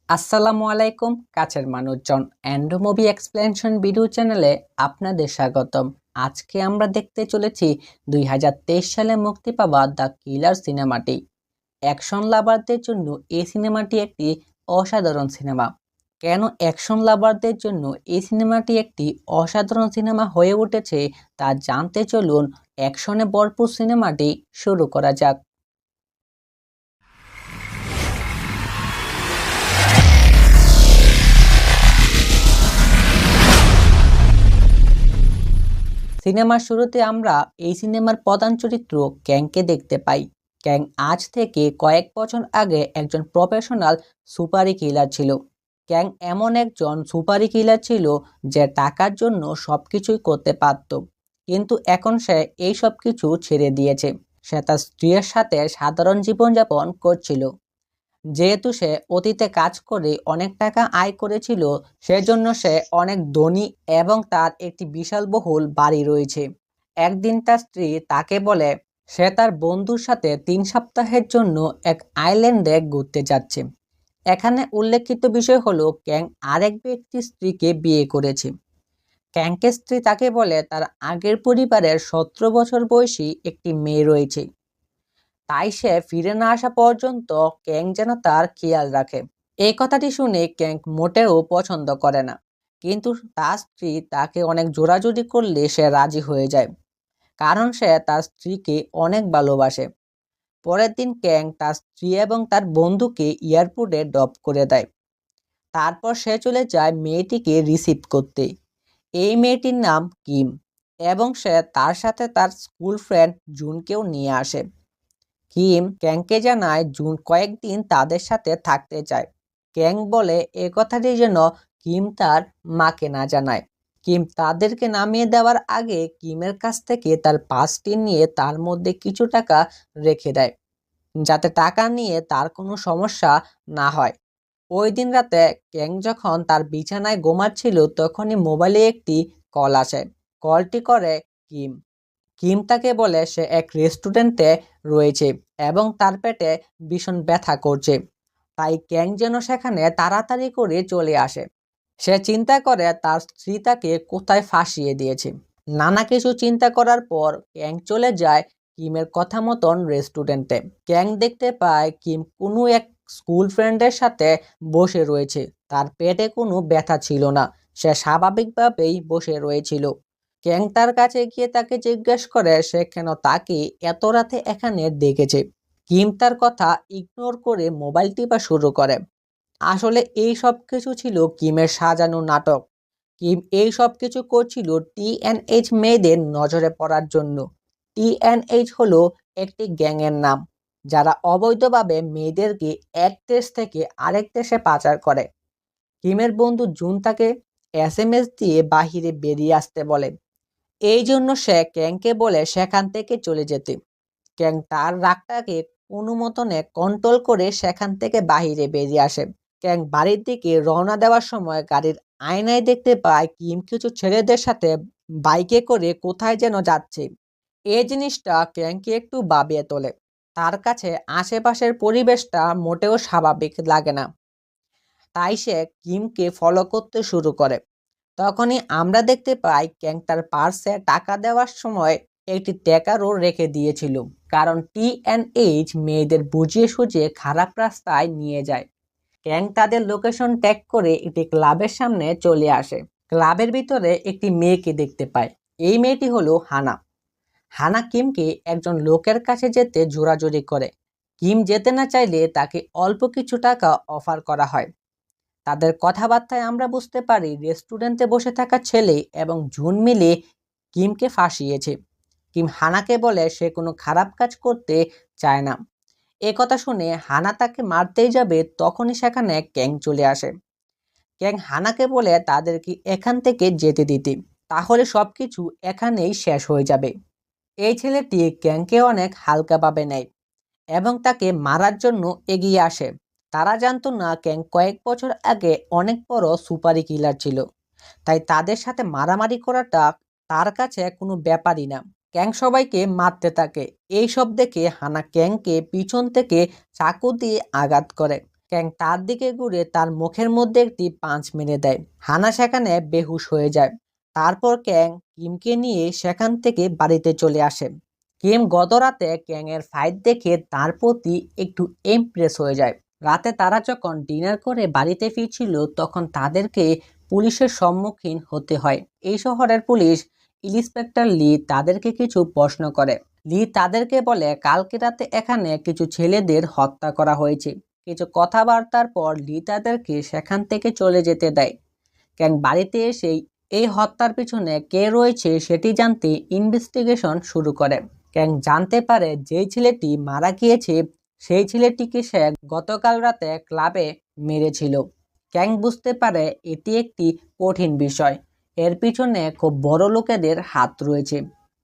আসসালামু আলাইকুম কাছের মানুষজন অ্যান্ড্রো মুভি এক্সপ্লেনেশন ভিডিও চ্যানেলে আপনাদের স্বাগতম। আজকে আমরা দেখতে চলেছি 2023 সালে মুক্তি পাওয়া দ্য কিলার সিনেমাটি। অ্যাকশন লাভারদের জন্য এই সিনেমাটি একটি অসাধারণ সিনেমা। কেন অ্যাকশন লাভারদের জন্য এই সিনেমাটি একটি অসাধারণ সিনেমা হয়ে উঠেছে তা জানতে চলুন অ্যাকশনে ভরপুর সিনেমাটি শুরু করা যাক। সিনেমার শুরুতে আমরা এই সিনেমার প্রধান চরিত্র ক্যাংকে দেখতে পাই। ক্যাং আজ থেকে কয়েক বছর আগে একজন প্রফেশনাল সুপারি কিলার ছিল। ক্যাং এমন একজন সুপারি কিলার ছিল যে টাকার জন্য সবকিছুই করতে পারত, কিন্তু এখন সে এই সব কিছু ছেড়ে দিয়েছে। সে তার স্ত্রীর সাথে সাধারণ জীবনযাপন করছিল। যেহেতু সে অতীতে কাজ করে অনেক টাকা আয় করেছিল, সেজন্য সে অনেক ধনী এবং তার একটি বিশালবহুল বাড়ি রয়েছে। একদিন তার স্ত্রী তাকে বলে সে তার বন্ধুর সাথে 3 সপ্তাহের জন্য এক আইল্যান্ডে ঘুরতে যাচ্ছে। এখানে উল্লেখিত বিষয় হলো ক্যাং আরেক ব্যক্তির স্ত্রীকে বিয়ে করেছে। ক্যাংকের স্ত্রী তাকে বলে তার আগের পরিবারের 17 বছর বয়সী একটি মেয়ে রয়েছে, তাই সে ফিরে না আসা পর্যন্ত ক্যাং যেন তার খেয়াল রাখে। এই কথাটি শুনে ক্যাং মোটেও পছন্দ করে না, কিন্তু তার স্ত্রী তাকে অনেক জোরাজুরি করলে সে রাজি হয়ে যায়, কারণ সে তার স্ত্রীকে অনেক ভালোবাসে। পরের দিন ক্যাং তার স্ত্রী এবং তার বন্ধুকে এয়ারপোর্টে ড্রপ করে দেয়। তারপর সে চলে যায় মেয়েটিকে রিসিভ করতে। এই মেয়েটির নাম কিম, এবং সে তার সাথে তার স্কুল ফ্রেন্ড জুনকেও নিয়ে আসে। কিম ক্যাংকে জানায় জুন কয়েকদিন তাদের সাথে থাকতে চায়। ক্যাং বলে এ কথাটি যেন কিম তার মাকে না জানায়। কিম তাদেরকে নামিয়ে দেওয়ার আগে কিমের কাছ থেকে তার পাসটি নিয়ে তার মধ্যে কিছু টাকা রেখে দেয়, যাতে টাকা নিয়ে তার কোনো সমস্যা না হয়। ওই দিন রাতে ক্যাং যখন তার বিছানায় ঘুমাচ্ছিল, তখনই মোবাইলে একটি কল আসে। কলটি করে কিম। কিম তাকে বলে সে এক রেস্টুরেন্টে রয়েছে এবং তার পেটে ভীষণ ব্যথা করছে, তাই ক্যাং যেন সেখানে তাড়াতাড়ি করে চলে আসে। সে চিন্তা করে তার স্ত্রী তাকে কোথায় ফাঁসিয়ে দিয়েছে। নানা কিছু চিন্তা করার পর ক্যাং চলে যায় কিমের কথা মতন রেস্টুরেন্টে। ক্যাং দেখতে পায় কিম কোনো এক স্কুল ফ্রেন্ডের সাথে বসে রয়েছে। তার পেটে কোনো ব্যথা ছিল না, সে স্বাভাবিকভাবেই বসে রয়েছিল। ক্যাং তার কাছে গিয়ে তাকে জিজ্ঞেস করে সে কেন তাকে এত রাতে এখানে ডেকেছে। কিম তার কথা ইগনোর করে মোবাইল টিপা শুরু করে। আসলে এই সব কিছু ছিল কিমের সাজানো নাটক। কিম এই সব কিছু করছিল টিএনএইচ মেয়েদের নজরে পড়ার জন্য। টিএনএইচ হলো একটি গ্যাংয়ের নাম, যারা অবৈধভাবে মেয়েদেরকে এক দেশ থেকে আরেক দেশে পাচার করে। কিমের বন্ধু জুন তাকে এসএমএস দিয়ে বাহিরে বেরিয়ে আসতে বলে। এই জন্য সে ক্যাংকে বলে সেখান থেকে চলে যেতে। ক্যাং তার রাগটাকে কোনো মতনে কন্ট্রোল করে সেখান থেকে বাহিরে বেরিয়ে আসে। ক্যাং বাড়ির দিকে রওনা দেওয়ার সময় গাড়ির আয়নায় দেখতে পায় কিম কিছু ছেলেদের সাথে বাইকে করে কোথায় যেন যাচ্ছে। এই জিনিসটা ক্যাংকে একটু ভাবিয়ে তোলে। তার কাছে আশেপাশের পরিবেশটা মোটেও স্বাভাবিক লাগে না, তাই সে কিমকে ফলো করতে শুরু করে। তখনই আমরা দেখতে পাই ক্যাং তার পার্সে টাকা দেওয়ার সময় একটি ট্যাকারও রেখে দিয়েছিল, কারণ টিএনএইচ মেয়েদের বুঝিয়ে সুঝিয়ে খারাপ রাস্তায় নিয়ে যায়। ক্যাং তাদের লোকেশন ট্যাগ করে একটি ক্লাবের সামনে চলে আসে। ক্লাবের ভিতরে একটি মেয়েকে দেখতে পায়। এই মেয়েটি হলো হানা। হানা কিমকে একজন লোকের কাছে যেতে জোরাজুরি করে। কিম যেতে না চাইলে তাকে অল্প কিছু টাকা অফার করা হয়। তাদের কথাবার্তায় আমরা বুঝতে পারি রেস্টুরেন্টে বসে থাকা ছেলে এবং জুন মিলে কিমকে ফাঁসিয়েছে। কিম হানাকে বলে সে কোনো খারাপ কাজ করতে চায় না। এ কথা শুনে হানা তাকে মারতেই যাবে, তখনই সেখানে ক্যাং চলে আসে। ক্যাং হানাকে বলে তাদেরকে এখান থেকে যেতে দিতে, তাহলে সবকিছু এখানেই শেষ হয়ে যাবে। এই ছেলেটি ক্যাংকে অনেক হালকাভাবে নেয় এবং তাকে মারার জন্য এগিয়ে আসে। তারা জানতো না ক্যাং কয়েক বছর আগে অনেক বড় সুপারি কিলার ছিল, তাই তাদের সাথে মারামারি করাটা তার কাছে কোনো ব্যাপারই না। ক্যাং সবাইকে মারতে থাকে। এই সব দেখে হানা ক্যাংকে পিছন থেকে চাকু দিয়ে আঘাত করে। ক্যাং তার দিকে ঘুরে তার মুখের মধ্যে একটি পাঞ্চ মেরে দেয়। হানা সেখানে বেহুশ হয়ে যায়। তারপর ক্যাং কিমকে নিয়ে সেখান থেকে বাড়িতে চলে আসে। কিম গত রাতে ক্যাং এর ফাইট দেখে তার প্রতি একটু ইমপ্রেস হয়ে যায়। রাতে তারা যখন ডিনার করে বাড়িতে ফিরছিল তখন তাদেরকে পুলিশের সম্মুখীন হতে হয়। এই শহরের পুলিশ ইন্সপেক্টর লি তাদেরকে কিছু প্রশ্ন করে। লি তাদেরকে বলে কালকে রাতে এখানে কিছু ছেলেদের হত্যা করা হয়েছে। কিছু কথাবার্তার পর লি তাদেরকে সেখান থেকে চলে যেতে দেয়। ক্যাং বাড়িতে এসেই এই হত্যার পিছনে কে রয়েছে সেটি জানতে ইনভেস্টিগেশন শুরু করে। ক্যাং জানতে পারে যেই ছেলেটি মারা গিয়েছে সেই ছেলেটিকে সে গতকাল রাতে ক্লাবে মেরেছিল। ক্যাং বুঝতে পারে এটি একটি কঠিন বিষয়, এর পিছনে খুব বড় লোকেদের হাত রয়েছে।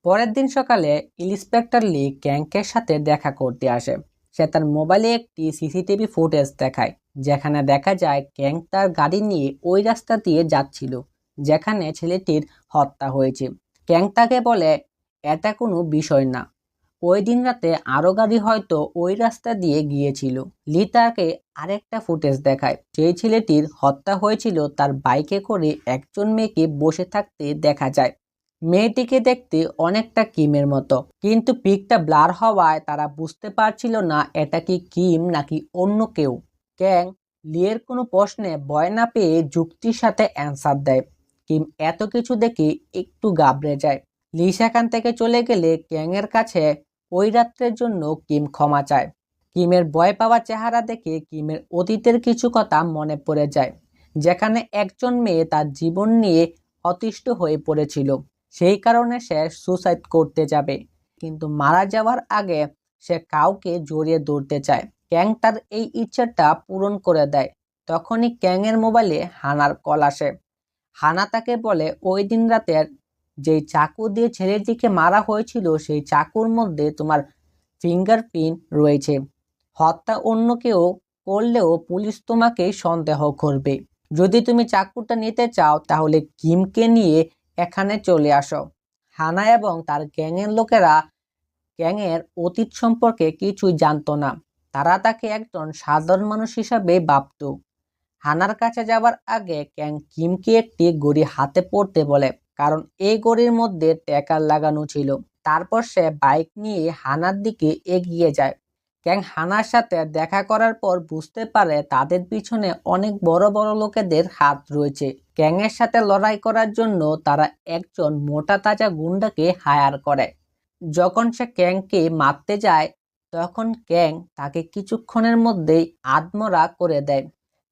পরের দিন সকালে ইন্সপেক্টর লি ক্যাংকের সাথে দেখা করতে আসে। সে তার মোবাইলে একটি সিসিটিভি ফুটেজ দেখায়, যেখানে দেখা যায় ক্যাং তার গাড়ি নিয়ে ওই রাস্তা দিয়ে যাচ্ছিল যেখানে ছেলেটির হত্যা হয়েছে। ক্যাং তাকে বলে এটা কোনো বিষয় না, ওই দিন রাতে আরো গাড়ি হয়তো ওই রাস্তা দিয়ে গিয়েছিল। লি তাকে আরেকটা ফুটেজ দেখায়, সেই ছেলেটির হত্যা হয়েছিল তার বাইকে করে একজন মেয়েকে বসে থাকতে দেখা যায়। মেয়েটিকে দেখতে অনেকটা কিমের মতো, কিন্তু পিকটা ব্লার হওয়ায় তারা বুঝতে পারছিল না এটা কি কিম নাকি অন্য কেউ। ক্যাং লিয়ের কোনো প্রশ্নে ভয় না পেয়ে যুক্তির সাথে অ্যান্সার দেয়। কিম এত কিছু দেখে একটু ঘাবড়ে যায়। লি সেখান থেকে চলে গেলে ক্যাং এর কাছে ওই রাত্রের জন্য কিম ক্ষমা চায়। কিমের ভয় পাওয়া চেহারা দেখে কিমের অতীতের কিছু কথা মনে পড়ে যায়, যেখানে একজন মেয়ে তার জীবন নিয়ে অতিষ্ঠ হয়ে পড়েছিল। সেই কারণে সে সুসাইড করতে যাবে, কিন্তু মারা যাওয়ার আগে সে কাউকে জড়িয়ে ধরতে চায়। ক্যাং তার এই ইচ্ছাটা পূরণ করে দেয়। তখনই ক্যাং এর মোবাইলে হানার কল আসে। হানা তাকে বলে ওই দিন রাতের যেই চাকু দিয়ে ছেলেটিকে মারা হয়েছিল সেই চাকুর মধ্যে তোমার ফিঙ্গারপ্রিন্ট রয়েছে। হত্যা অন্য কেউ করলেও পুলিশ তোমাকেই সন্দেহ করবে। যদি তুমি চাকুটা নিতে চাও তাহলে কিমকে নিয়ে এখানে চলে আসো। হানা এবং তার গ্যাংয়ের লোকেরা ক্যাংয়ের অতীত সম্পর্কে কিছুই জানতো না। তারা তাকে একজন সাধারণ মানুষ হিসাবে ভাবত। হানার কাছে যাওয়ার আগে ক্যাং কিমকে একটি ঘড়ি হাতে পড়তে বলে, কারণ এই ঘড়ির মধ্যে ট্র্যাকার লাগানো ছিল। তারপর সে বাইক নিয়ে হানার দিকে এগিয়ে যায়। ক্যাং হানার সাথে দেখা করার পর বুঝতে পারে তাদের পিছনে অনেক বড় বড় লোকেদের হাত রয়েছে। ক্যাং এর সাথে লড়াই করার জন্য তারা একজন মোটা তাজা গুন্ডাকে হায়ার করে। যখন সে ক্যাংকে মারতে যায় তখন ক্যাং তাকে কিছুক্ষণের মধ্যেই আধমরা করে দেয়।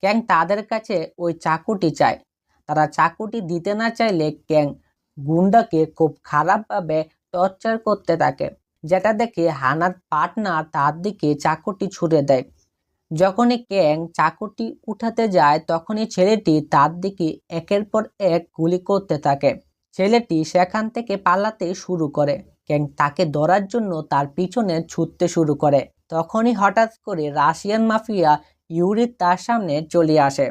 ক্যাং তাদের কাছে ওই চাকুটি চায়। তারা চাকুটি দিতে না চাইলে ক্যাং গুন্ডাকে খুব খারাপভাবে টর্চার করতে থাকে, যেটা দেখে হানার পার্টনার তার দিকে চাকুটি ছুড়ে দেয়। যখনই ক্যাং চাকুটি উঠাতে যায় তখনই ছেলেটি তার দিকে একের পর এক গুলি করতে থাকে। ছেলেটি সেখান থেকে পালাতে শুরু করে। ক্যাং তাকে ধরার জন্য তার পিছনে ছুটতে শুরু করে। তখনই হঠাৎ করে রাশিয়ান মাফিয়া ইউরি তার সামনে চলে আসে।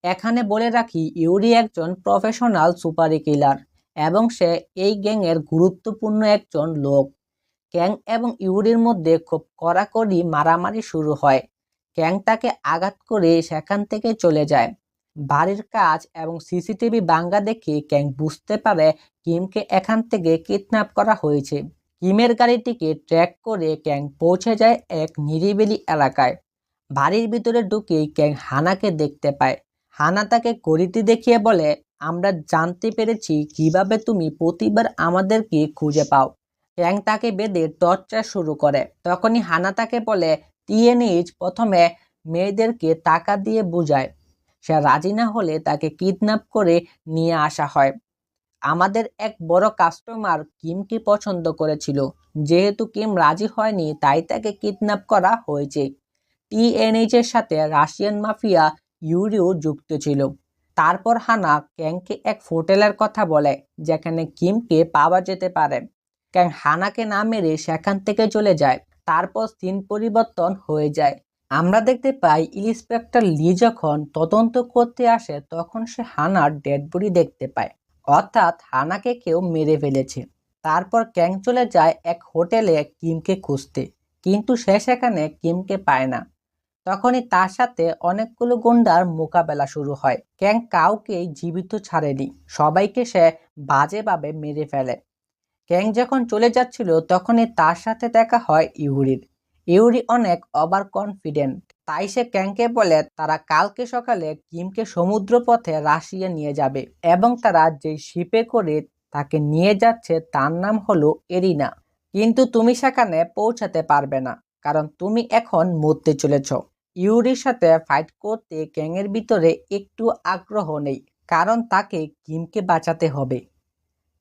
এখানে বলে রাখি, ইউরি একজন প্রফেশনাল সুপারি কিলার এবং সে এই গ্যাংয়ের গুরুত্বপূর্ণ একজন লোক। ক্যাং এবং ইউরির মধ্যে খুব কড়াকড়ি মারামারি শুরু হয়। ক্যাং তাকে আঘাত করে সেখান থেকে চলে যায়। বাড়ির কাজ এবং সিসিটিভি ভাঙা দেখে ক্যাং বুঝতে পারে কিমকে এখান থেকে কিডন্যাপ করা হয়েছে। কিমের গাড়িটিকে ট্র্যাক করে ক্যাং পৌঁছে যায় এক নিরিবিলি এলাকায়। বাড়ির ভিতরে ঢুকেই ক্যাং হানাকে দেখতে পায়। হানা তাকে ঘড়িটি দেখিয়ে বলে, আমরা জানতে পেরেছি কিভাবে তুমি প্রতিবার আমাদেরকে খুঁজে পাও। ক্যাং তাকে বেঁধে টর্চার শুরু করে। তখনই হানা তাকে বলে টিএনএইচ প্রথমে মেয়েদেরকে টাকা দিয়ে বুঝায়, সে রাজি না হলে তাকে কিডন্যাপ করে নিয়ে আসা হয়। আমাদের এক বড় কাস্টমার কিমকে পছন্দ করেছিল, যেহেতু কিম রাজি হয়নি তাই তাকে কিডন্যাপ করা হয়েছে। টিএনএইচ এর সাথে রাশিয়ান মাফিয়া ইউরিও যুক্ত ছিল। তারপর হানা ক্যাংকে এক হোটেলের কথা বলে যেখানে কিমকে পাওয়া যেতে পারে। ক্যাং হানাকে না মেরে সেখান থেকে চলে যায়। তারপর সিন পরিবর্তন হয়ে যায়। আমরা দেখতে পাই ইন্সপেক্টর লি যখন তদন্ত করতে আসে তখন সে হানার ডেড বডি দেখতে পায়, অর্থাৎ হানাকে কেউ মেরে ফেলেছে। তারপর ক্যাং চলে যায় এক হোটেলে কিমকে খুঁজতে, কিন্তু সে সেখানে কিমকে পায় না। তখনই তার সাথে অনেকগুলো গুন্ডার মোকাবেলা শুরু হয়। ক্যাং কাউকেই জীবিত ছাড়েনি, সবাইকে সে বাজেভাবে মেরে ফেলে। ক্যাং যখন চলে যাচ্ছিল তখনই তার সাথে দেখা হয় ইউরির। ইউরি অনেক ওভার কনফিডেন্ট, তাই সে ক্যাংকে বলে তারা কালকে সকালে কিমকে সমুদ্রপথে রাশিয়া নিয়ে যাবে এবং তারা যে শিপে করে তাকে নিয়ে যাচ্ছে তার নাম হলো এরিনা। কিন্তু তুমি সেখানে পৌঁছাতে পারবে না, কারণ তুমি এখন মরতে চলেছ। ইউরির সাথে ফাইট করতে ক্যাংয়ের ভিতরে একটু আগ্রহ নেই, কারণ তাকে কিমকে বাঁচাতে হবে।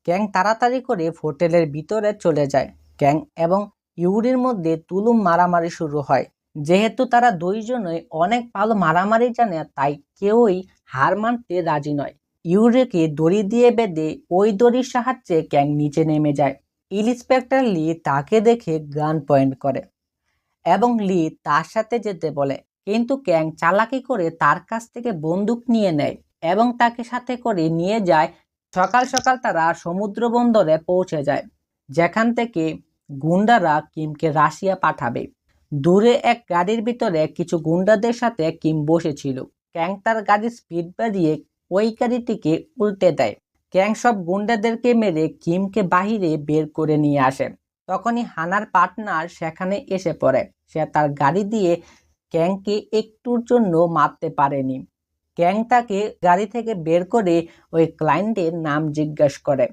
ক্যাং তাড়াতাড়ি করে হোটেলের ভিতরে চলে যায়। ক্যাং এবং ইউরির মধ্যে তুলুম মারামারি শুরু হয়। যেহেতু তারা দুইজনই অনেক ভালো মারামারি জানে, তাই কেউই হার মানতে রাজি নয়। ইউরিকে দড়ি দিয়ে বেঁধে ওই দড়ির সাহায্যে ক্যাং নিচে নেমে যায়। ইন্সপেক্টর লি তাকে দেখে গান পয়েন্ট করে এবং লি তার সাথে যেতে বলে, কিন্তু ক্যাং চালাকি করে তার কাছ থেকে বন্দুক নিয়ে নেয় এবং তাকে সাথে করে নিয়ে যায়। সকাল সকাল তারা সমুদ্র বন্দরে পৌঁছে যায়, যেখান থেকে গুন্ডারা কিমকে রাশিয়া পাঠাবে। দূরে এক গাড়ির ভিতরে কিছু গুন্ডাদের সাথে কিম বসেছিল। ক্যাং তার গাড়ির স্পিড বাড়িয়ে ওই গাড়িটিকে উল্টে দেয়। ক্যাং সব গুন্ডাদেরকে মেরে কিমকে বাহিরে বের করে নিয়ে আসে। তখনই হানার পার্টনার সেখানে এসে পড়ে। সে তার গাড়ি দিয়ে ক্যাংকে একটুর জন্য মারতে পারেনি। ক্যাং তাকে গাড়ি থেকে বের করে ওই ক্লায়েন্টের নাম জিজ্ঞাসা করে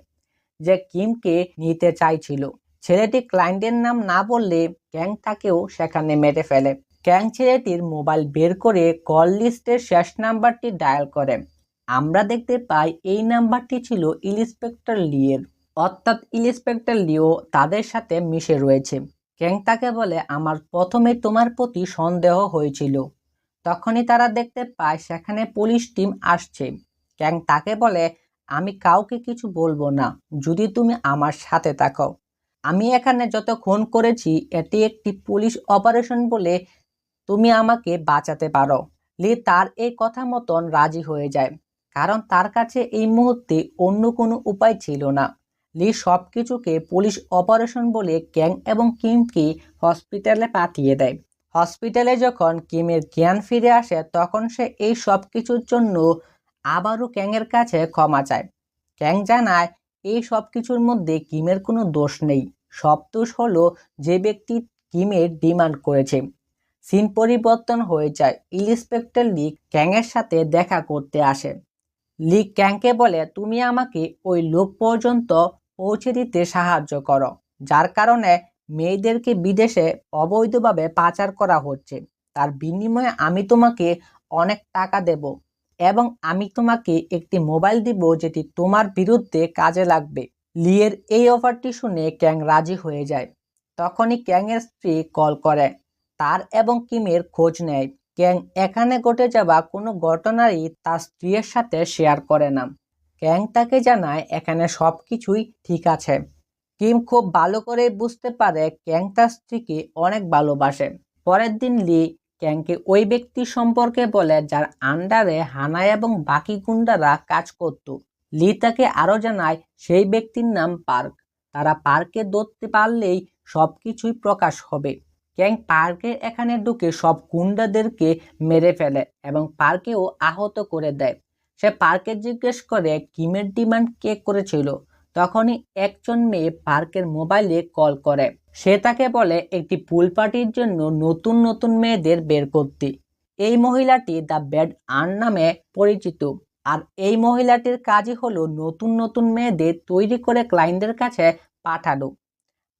যে কিমকে নিতে চাইছিল। ছেলেটি ক্লায়েন্টের নাম না বললে ক্যাং তাকেও সেখানে মেরে ফেলে। ক্যাং ছেলেটির মোবাইল বের করে কল লিস্টের শেষ নাম্বারটি ডায়াল করে। আমরা দেখতে পাই এই নাম্বারটি ছিল ইন্সপেক্টর লিয়ের, অর্থাৎ ইন্সপেক্টর লিও তাদের সাথে মিশে রয়েছে। ক্যাং তাকে বলে, আমার প্রথমে তোমার প্রতি সন্দেহ হয়েছিল। তখনই তারা দেখতে পায় সেখানে পুলিশ টিম আসছে। ক্যাং তাকে বলে, আমি কাউকে কিছু বলবো না যদি তুমি আমার সাথে থাকো। আমি এখানে যত খুন করেছি এটি একটি পুলিশ অপারেশন বলে তুমি আমাকে বাঁচাতে পারো। লি তার এই কথা মতন রাজি হয়ে যায়, কারণ তার কাছে এই মুহূর্তে অন্য কোনো উপায় ছিল না। লি সবকিছুকে পুলিশ অপারেশন বলে ক্যাং এবং কিমকে হসপিটালে পাঠিয়ে দেয়। হসপিটালে যখন কিমের জ্ঞান ফিরে আসে তখন সে এই সব কিছুর জন্য আবারও ক্যাংয়ের কাছে ক্ষমা চায়। ক্যাং জানায় এই সব কিছুর মধ্যে কিমের কোনো দোষ নেই, সব দোষ হলো যে ব্যক্তি কিমের ডিমান্ড করেছে। সিন পরিবর্তন হয়ে যায়। ইন্সপেক্টর লি ক্যাংয়ের সাথে দেখা করতে আসে। লি ক্যাংকে বলে, তুমি আমাকে ওই লোক পর্যন্ত পৌঁছে দিতে সাহায্য করো, যার কারণে মেয়েদেরকে বিদেশে অবৈধভাবে পাচার করা হচ্ছে। তার বিনিময়ে আমি তোমাকে অনেক টাকা দেব এবং আমি তোমাকে একটি মোবাইল দিব যেটি তোমার বিরুদ্ধে কাজে লাগবে। লিয়ের এই অফারটি শুনে ক্যাং রাজি হয়ে যায়। তখনই ক্যাংয়ের স্ত্রী কল করে তার এবং কিমের খোঁজ নেয়। ক্যাং এখানে ঘটে যাওয়া কোনো ঘটনারই তার স্ত্রীর সাথে শেয়ার করে না। ক্যাং তাকে জানায় এখানে সবকিছুই ঠিক আছে। কিম খুব ভালো করে বুঝতে পারে ক্যাং তার স্ত্রীকে অনেক ভালোবাসে। পরের দিন লি ক্যাংকে ওই ব্যক্তি সম্পর্কে বলে যার আন্ডারে হানা এবং বাকি গুন্ডারা কাজ করত। লি তাকে আরো জানায় সেই ব্যক্তির নাম পার্ক। তারা পার্কে ধরতে পারলেই সবকিছুই প্রকাশ হবে। ক্যাং পার্কের এখানে ঢুকে সব গুন্ডাদেরকে মেরে ফেলে এবং পার্কেও আহত করে দেয়। সে পার্কে জিজ্ঞেস করে কিমের ডিমান্ড কে করেছিল। তখনই একজন মেয়ে পার্কের মোবাইলে কল করে। সে তাকে বলে একটি পুল পার্টির জন্য নতুন নতুন মেয়েদের বের করতে। এই মহিলাটি দ্য ব্যাড আর্ন নামে পরিচিত, আর এই মহিলাটির কাজই হলো নতুন নতুন মেয়েদের তৈরি করে ক্লায়েন্টদের কাছে পাঠানো।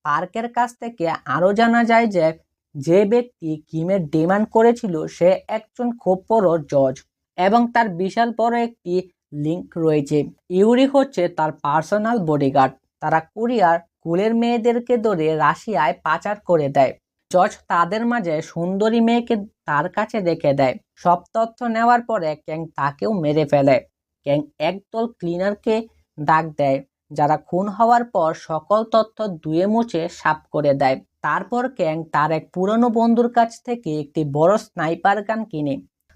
পার্কের কাছ থেকে আরো জানা যায় যে যে ব্যক্তি কিমের ডিমান্ড করেছিল সে একজন খুব বড় জজ এবং তার বিশাল বড় একটি লিঙ্ক রয়েছে। ইউরি হচ্ছে তার পার্সোনাল বডিগার্ড। তারা কুরিয়ার কুলের মেয়েদেরকে ধরে রাশিয়ায় পাচার করে দেয়। জজ তাদের মাঝে সুন্দরী মেয়েকে তার কাছে রেখে দেয়। সব তথ্য নেওয়ার পরে ক্যাং তাকেও মেরে ফেলে। ক্যাং একদল ক্লিনারকে ডাক দেয় যারা খুন হওয়ার পর সকল তথ্য ধুয়ে মুছে সাফ করে দেয়। তারপর ক্যাং তার এক পুরনো বন্ধুর কাছ থেকে একটি বড় স্নাইপার গান কিনে।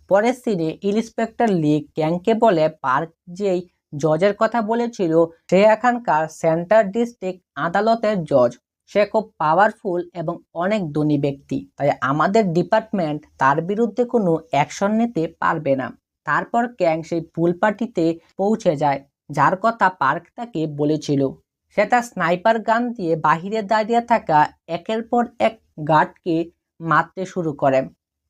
পরের সিনে ইন্সপেক্টর লি ক্যাংকে বলে পার্ক যেই জজের কথা বলেছিল সে এখানকার সেন্টার ডিস্ট্রিক্ট আদালতের জজ। সে খুব পাওয়ারফুল এবং অনেক ধনী ব্যক্তি, তাই আমাদের ডিপার্টমেন্ট তার বিরুদ্ধে কোনো অ্যাকশন নিতে পারবে না। তারপর ক্যাং সেই পুল পার্টিতে পৌঁছে যায়, যার কথা পার্ক তাকে বলেছিল। সে তার স্নাইপার গান দিয়ে বাহিরে দাঁড়িয়ে থাকা একের পর এক গার্ডকে মারতে শুরু করে।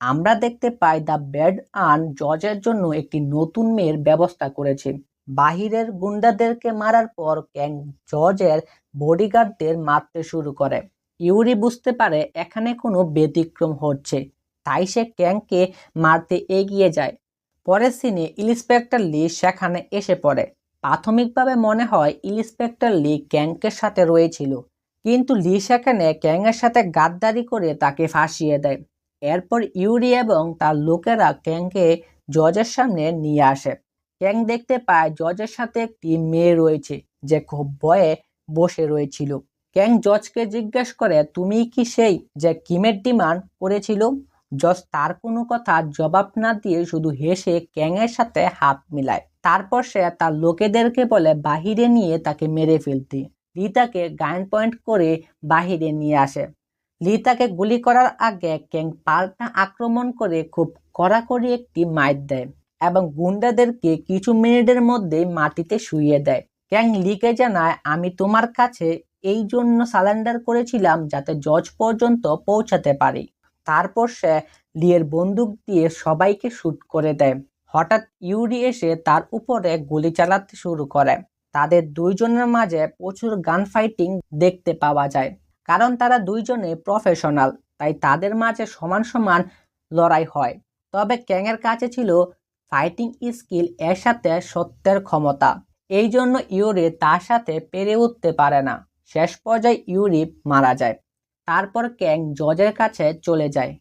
আমরা দেখতে পাই দ্য ব্যাড আন জজের জন্য একটি নতুন মেয়ের ব্যবস্থা করেছে। বাহিরের গুন্ডাদেরকে মারার পর ক্যাং জর্জের বডিগার্ডদের মারতে শুরু করে। ইউরি বুঝতে পারে এখানে কোনো ব্যতিক্রম হচ্ছে, তাই সে ক্যাংকে মারতে এগিয়ে যায়। পরের সিনে ইন্সপেক্টর লি সেখানে এসে পড়ে। প্রাথমিকভাবে মনে হয় ইন্সপেক্টর লি ক্যাংকের সাথে রয়েছিল, কিন্তু লি সেখানে ক্যাংয়ের সাথে গাদ্দারি করে তাকে ফাঁসিয়ে দেয়। এরপর ইউরি এবং তার লোকেরা ক্যাংকে জজের সামনে নিয়ে আসে। ক্যাং দেখতে পায় জজের সাথে একটি মেয়ে রয়েছে, যে খুব ভয়ে বসে রয়েছিল। ক্যাং জজকে জিজ্ঞেস করে, তুমি কি সেই যে কিমের ডিমান্ড করেছিল? জজ তার কোনো কথা জবাব না দিয়ে শুধু হেসে ক্যাংয়ের সাথে হাত মিলায়। তারপর সে তার লোকেদেরকে বলে বাহিরে নিয়ে তাকে মেরে ফেলতে। লি তাকে গান পয়েন্ট করে বাহিরে নিয়ে আসে। লি তাকে গুলি করার আগে ক্যাং পাল্টা আক্রমণ করে খুব কড়াকড়ি একটি মাইর দেয় এবং গুন্ডাদেরকে কিছু মিনিটের মধ্যেই মাটিতে শুইয়ে দেয়। ক্যাং লিকে জানায়, আমি তোমার কাছে এই জন্য সারেন্ডার করেছিলাম যাতে জজ পর্যন্ত পৌঁছাতে পারি। তারপর সে লিয়ের বন্দুক দিয়ে সবাইকে শুট করে দেয়। হঠাৎ ইউরি এসে তার উপরে গুলি চালাতে শুরু করে। তাদের দুইজনের মাঝে প্রচুর গান ফাইটিং দেখতে পাওয়া যায়, কারণ তারা দুইজনে প্রফেশনাল, তাই তাদের মাঝে সমান সমান লড়াই হয়। তবে ক্যাংয়ের কাছে ছিল ফাইটিং স্কিল এর সাথে সত্যের ক্ষমতা, এই জন্য ইউরি তার সাথে পেরে উঠতে পারে না। শেষ পর্যায়ে ইউরি মারা যায়। তারপর ক্যাং জজের কাছে চলে যায়।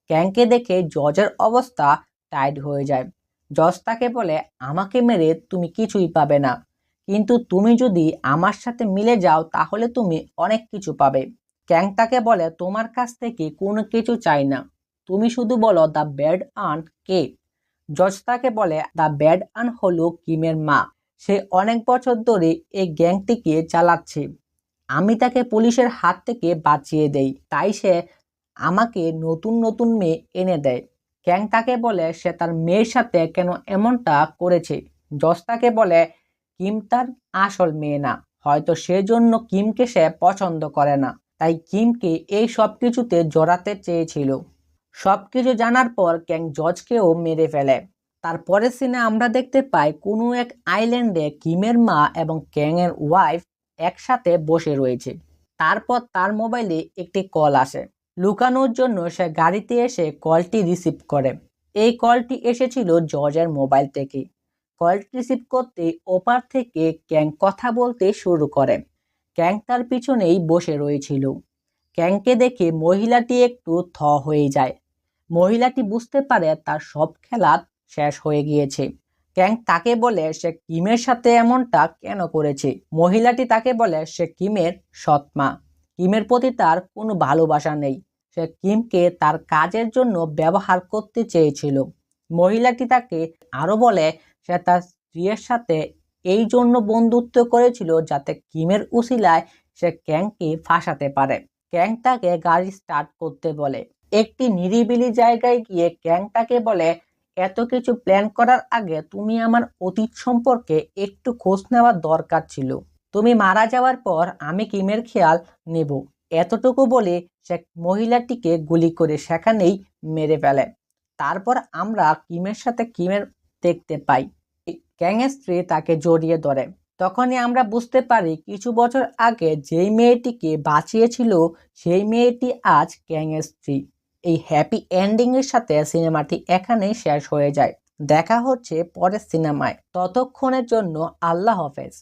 ক্যাংকে দেখে জজের অবস্থা টাইট হয়ে যায়। জজ তাকে বলে, আমাকে মেরে তুমি কিছুই পাবে না, কিন্তু তুমি যদি আমার সাথে মিলে যাও তাহলে তুমি অনেক কিছু পাবে। ক্যাং তাকে বলে, তোমার কাছ থেকে কোনো কিছু চাই না, তুমি শুধু বলো দ্য ব্যাড আন্ট কে। জজ তাকে বলে, দ্য ব্যাড আন্ট হলো কিমের মা। সে অনেক বছর ধরে এই গ্যাংটিকে চালাচ্ছে। আমি তাকে পুলিশের হাত থেকে বাঁচিয়ে দেই, তাই সে আমাকে নতুন নতুন মেয়ে এনে দেয়। ক্যাং তাকে বলে সে তার মেয়ের সাথে কেন এমনটা করেছে। জজ তাকে বলে, কিম তার আসল মেয়ে না, হয়তো সেজন্য কিমকে সে পছন্দ করে না, তাই কিমকে এই সব কিছুতে জড়াতে চেয়েছিল। সবকিছু জানার পর ক্যাং জজকেও মেরে ফেলে। তারপরের সিনে আমরা দেখতে পাই কোনো এক আইল্যান্ডে কিমের মা এবং ক্যাং এর ওয়াইফ একসাথে বসে রয়েছে। তারপর তার মোবাইলে একটি কল আসে। লুকানোর জন্য সে গাড়িতে এসে কলটি রিসিভ করে। এই কলটি এসেছিল জর্জের মোবাইল থেকে। কলটি রিসিভ করতে ওপার থেকে ক্যাং কথা বলতে শুরু করে। ক্যাং তার পিছনেই বসে রয়েছিল। ক্যাংকে দেখে মহিলাটি একটু থ হয়ে যায়। মহিলাটি বুঝতে পারে তার সব খেলা শেষ হয়ে গিয়েছে। ক্যাং তাকে বলে সে কিমের সাথে এমনটা কেন করেছে। মহিলাটি তাকে বলে সে কিমের সৎ মা। কিমের প্রতি তার কোনো ভালোবাসা নেই। সে কিমকে তার কাজের জন্য ব্যবহার করতে চেয়েছিল। মহিলাটি তাকে আরো বলে সে তার স্ত্রীর সাথে এই জন্য বন্ধুত্ব করেছিল যাতে কিমের উসিলায় সে ক্যাংকে ফাঁসাতে পারে। ক্যাং তাকে গাড়ি স্টার্ট করতে বলে। একটি নিরিবিলি জায়গায় গিয়ে ক্যাং তাকে বলে, এত কিছু প্ল্যান করার আগে তুমি আমার অতীত সম্পর্কে একটু খোঁজ নেওয়ার দরকার ছিল। তুমি মারা যাওয়ার পর আমি কিমের খেয়াল নেব। এতটুকু বলে সে মহিলাটিকে গুলি করে সেখানেই মেরে ফেলে। তারপর আমরা কিমের সাথে কিমের দেখতে পাই। ক্যাংয়ের স্ত্রী তাকে জড়িয়ে ধরে। তখনই আমরা বুঝতে পারি কিছু বছর আগে যেই মেয়েটিকে বাঁচিয়েছিল সেই মেয়েটি আজ ক্যাংয়ের স্ত্রী। এই হ্যাপি এন্ডিং এর সাথে সিনেমাটি এখানেই শেষ হয়ে যায়। দেখা হচ্ছে পরের সিনেমায়। ততক্ষণের জন্য আল্লাহ হাফেজ।